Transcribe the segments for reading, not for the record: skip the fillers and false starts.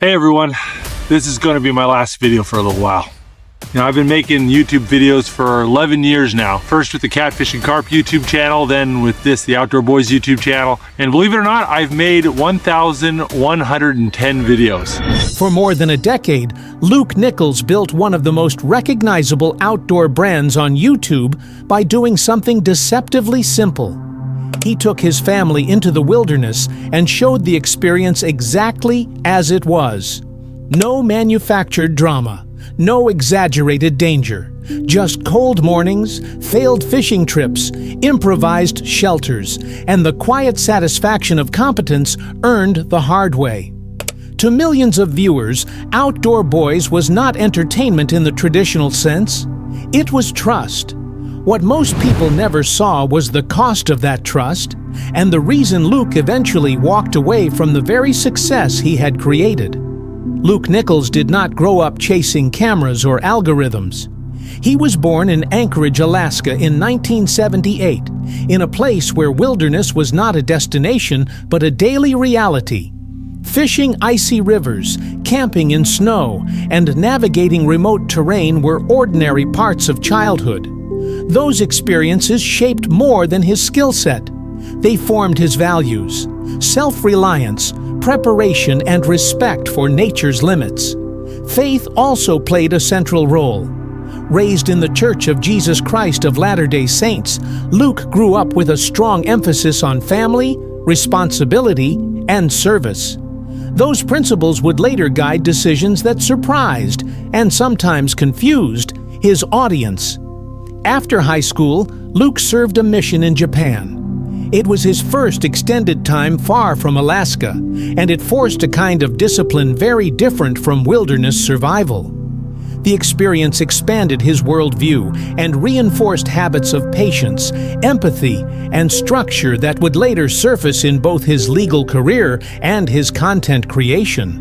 Hey everyone, this is going to be my last video for a little while. I've been making YouTube videos for 11 years now. First with the Catfish and Carp YouTube channel, then with the Outdoor Boys YouTube channel. And believe it or not, I've made 1,110 videos. For more than a decade, Luke Nichols built one of the most recognizable outdoor brands on YouTube by doing something deceptively simple. He took his family into the wilderness and showed the experience exactly as it was. No manufactured drama, no exaggerated danger, just cold mornings, failed fishing trips, improvised shelters, and the quiet satisfaction of competence earned the hard way. To millions of viewers, Outdoor Boys was not entertainment in the traditional sense. It was trust. What most people never saw was the cost of that trust, and the reason Luke eventually walked away from the very success he had created. Luke Nichols did not grow up chasing cameras or algorithms. He was born in Anchorage, Alaska in 1978, in a place where wilderness was not a destination but a daily reality. Fishing icy rivers, camping in snow, and navigating remote terrain were ordinary parts of childhood. Those experiences shaped more than his skill set. They formed his values: self-reliance, preparation, and respect for nature's limits. Faith also played a central role. Raised in the Church of Jesus Christ of Latter-day Saints, Luke grew up with a strong emphasis on family, responsibility, and service. Those principles would later guide decisions that surprised, and sometimes confused, his audience. After high school, Luke served a mission in Japan. It was his first extended time far from Alaska, and it forced a kind of discipline very different from wilderness survival. The experience expanded his worldview and reinforced habits of patience, empathy, and structure that would later surface in both his legal career and his content creation.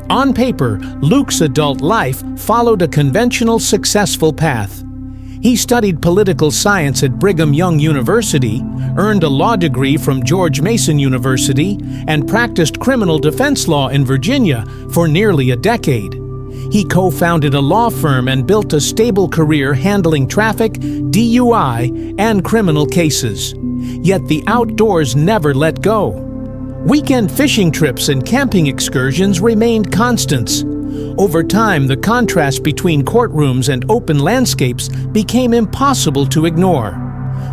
On paper, Luke's adult life followed a conventional, successful path. He studied political science at Brigham Young University, earned a law degree from George Mason University, and practiced criminal defense law in Virginia for nearly a decade. He co-founded a law firm and built a stable career handling traffic, DUI, and criminal cases. Yet the outdoors never let go. Weekend fishing trips and camping excursions remained constants. Over time, the contrast between courtrooms and open landscapes became impossible to ignore.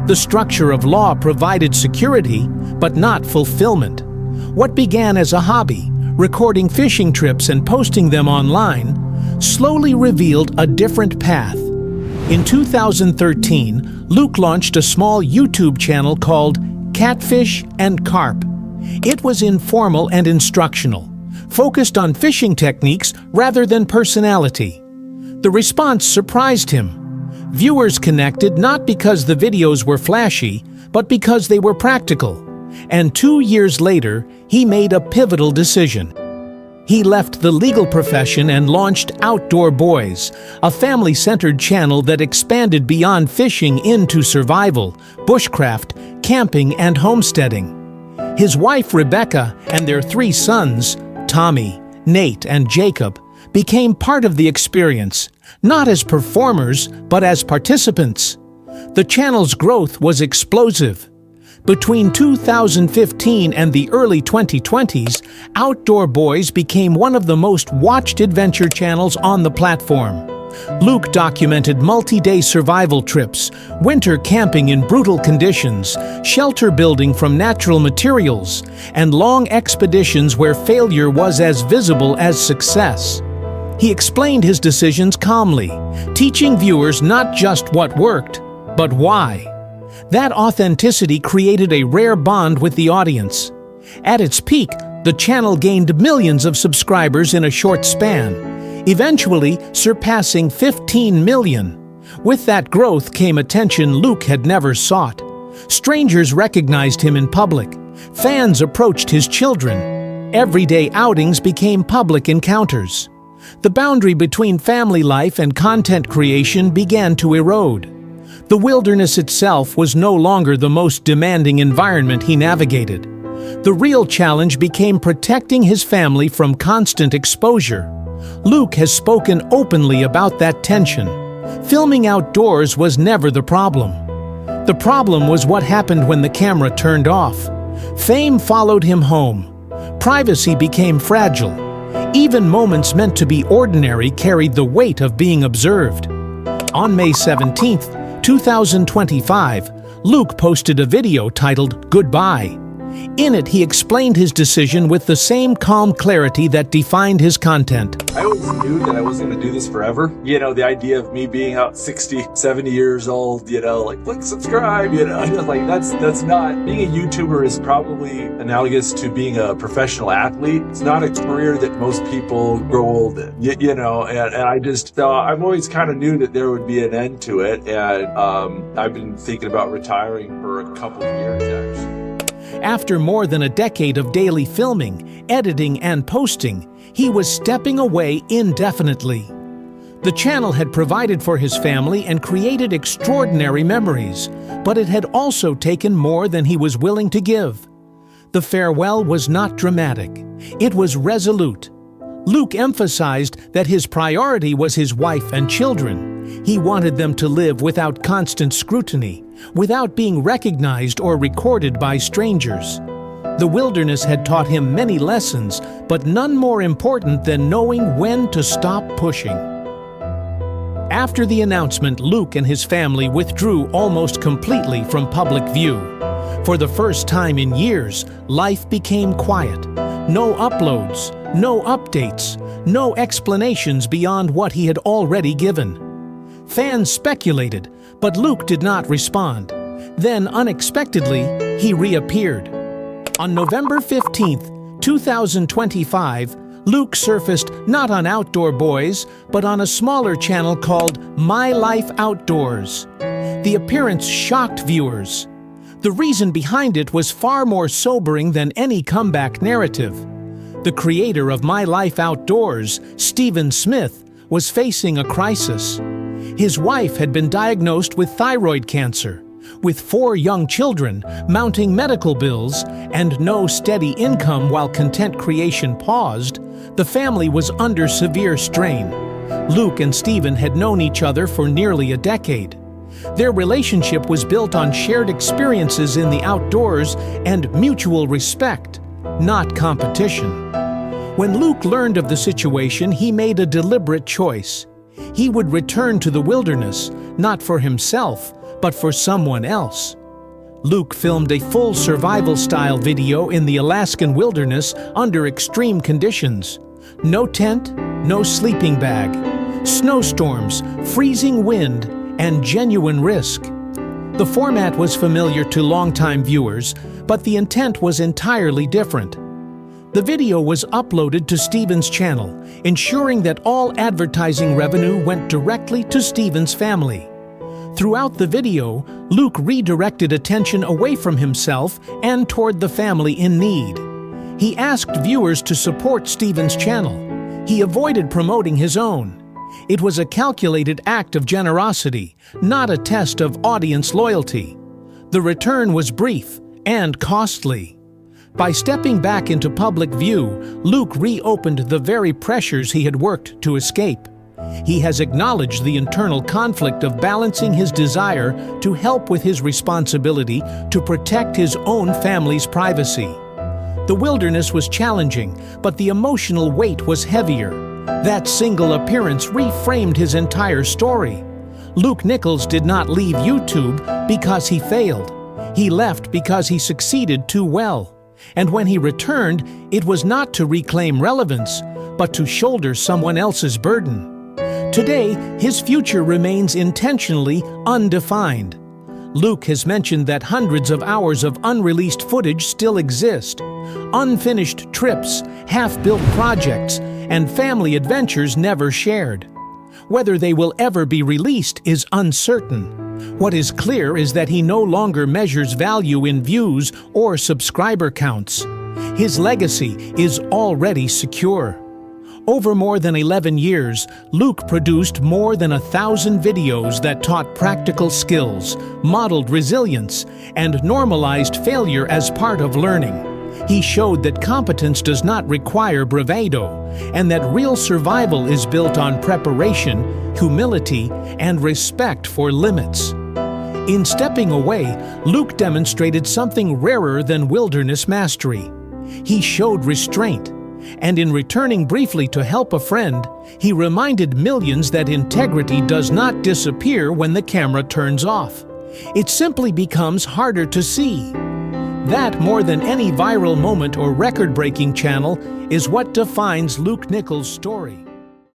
The structure of law provided security, but not fulfillment. What began as a hobby, recording fishing trips and posting them online, slowly revealed a different path. In 2013, Luke launched a small YouTube channel called Catfish and Carp. It was informal and instructional, focused on fishing techniques rather than personality. The response surprised him. Viewers connected not because the videos were flashy, but because they were practical. And 2 years later, he made a pivotal decision. He left the legal profession and launched Outdoor Boys, a family-centered channel that expanded beyond fishing into survival, bushcraft, camping, and homesteading. His wife Rebecca and their 3 sons, Tommy, Nate, and Jacob, became part of the experience, not as performers, but as participants. The channel's growth was explosive. Between 2015 and the early 2020s, Outdoor Boys became one of the most watched adventure channels on the platform. Luke documented multi-day survival trips, winter camping in brutal conditions, shelter building from natural materials, and long expeditions where failure was as visible as success. He explained his decisions calmly, teaching viewers not just what worked, but why. That authenticity created a rare bond with the audience. At its peak, the channel gained millions of subscribers in a short span, eventually surpassing 15 million. With that growth came attention Luke had never sought. Strangers recognized him in public. Fans approached his children. Everyday outings became public encounters. The boundary between family life and content creation began to erode. The wilderness itself was no longer the most demanding environment he navigated. The real challenge became protecting his family from constant exposure. Luke has spoken openly about that tension. Filming outdoors was never the problem. The problem was what happened when the camera turned off. Fame followed him home. Privacy became fragile. Even moments meant to be ordinary carried the weight of being observed. On May 17, 2025, Luke posted a video titled "Goodbye." In it, he explained his decision with the same calm clarity that defined his content. I always knew that I wasn't going to do this forever. You know, the idea of me being out 60, 70 years old, you know, like, click subscribe, you know, like that's not, being a YouTuber is probably analogous to being a professional athlete. It's not a career that most people grow old in, you know, and I just, I've always kind of knew that there would be an end to it. And I've been thinking about retiring for a couple of years, actually. After more than a decade of daily filming, editing, and posting, he was stepping away indefinitely. The channel had provided for his family and created extraordinary memories, but it had also taken more than he was willing to give. The farewell was not dramatic. It was resolute. Luke emphasized that his priority was his wife and children. He wanted them to live without constant scrutiny, without being recognized or recorded by strangers. The wilderness had taught him many lessons, but none more important than knowing when to stop pushing. After the announcement, Luke and his family withdrew almost completely from public view. For the first time in years, life became quiet. No uploads, no updates, no explanations beyond what he had already given. Fans speculated, but Luke did not respond. Then, unexpectedly, he reappeared. On November 15, 2025, Luke surfaced not on Outdoor Boys, but on a smaller channel called My Life Outdoors. The appearance shocked viewers. The reason behind it was far more sobering than any comeback narrative. The creator of My Life Outdoors, Stephen Smith, was facing a crisis. His wife had been diagnosed with thyroid cancer. With 4 young children, mounting medical bills, and no steady income while content creation paused, the family was under severe strain. Luke and Stephen had known each other for nearly a decade. Their relationship was built on shared experiences in the outdoors and mutual respect, not competition. When Luke learned of the situation, he made a deliberate choice. He would return to the wilderness, not for himself, but for someone else. Luke filmed a full survival-style video in the Alaskan wilderness under extreme conditions. No tent, no sleeping bag, snowstorms, freezing wind, and genuine risk. The format was familiar to longtime viewers, but the intent was entirely different. The video was uploaded to Stephen's channel, ensuring that all advertising revenue went directly to Stephen's family. Throughout the video, Luke redirected attention away from himself and toward the family in need. He asked viewers to support Stephen's channel. He avoided promoting his own. It was a calculated act of generosity, not a test of audience loyalty. The return was brief and costly. By stepping back into public view, Luke reopened the very pressures he had worked to escape. He has acknowledged the internal conflict of balancing his desire to help with his responsibility to protect his own family's privacy. The wilderness was challenging, but the emotional weight was heavier. That single appearance reframed his entire story. Luke Nichols did not leave YouTube because he failed. He left because he succeeded too well. And when he returned, it was not to reclaim relevance, but to shoulder someone else's burden. Today, his future remains intentionally undefined. Luke has mentioned that hundreds of hours of unreleased footage still exist. Unfinished trips, half-built projects, and family adventures never shared. Whether they will ever be released is uncertain. What is clear is that he no longer measures value in views or subscriber counts. His legacy is already secure. Over more than 11 years, Luke produced more than 1,000 videos that taught practical skills, modeled resilience, and normalized failure as part of learning. He showed that competence does not require bravado, and that real survival is built on preparation, humility, and respect for limits. In stepping away, Luke demonstrated something rarer than wilderness mastery. He showed restraint, and in returning briefly to help a friend, he reminded millions that integrity does not disappear when the camera turns off. It simply becomes harder to see. That, more than any viral moment or record-breaking channel, is what defines Luke Nichols' story.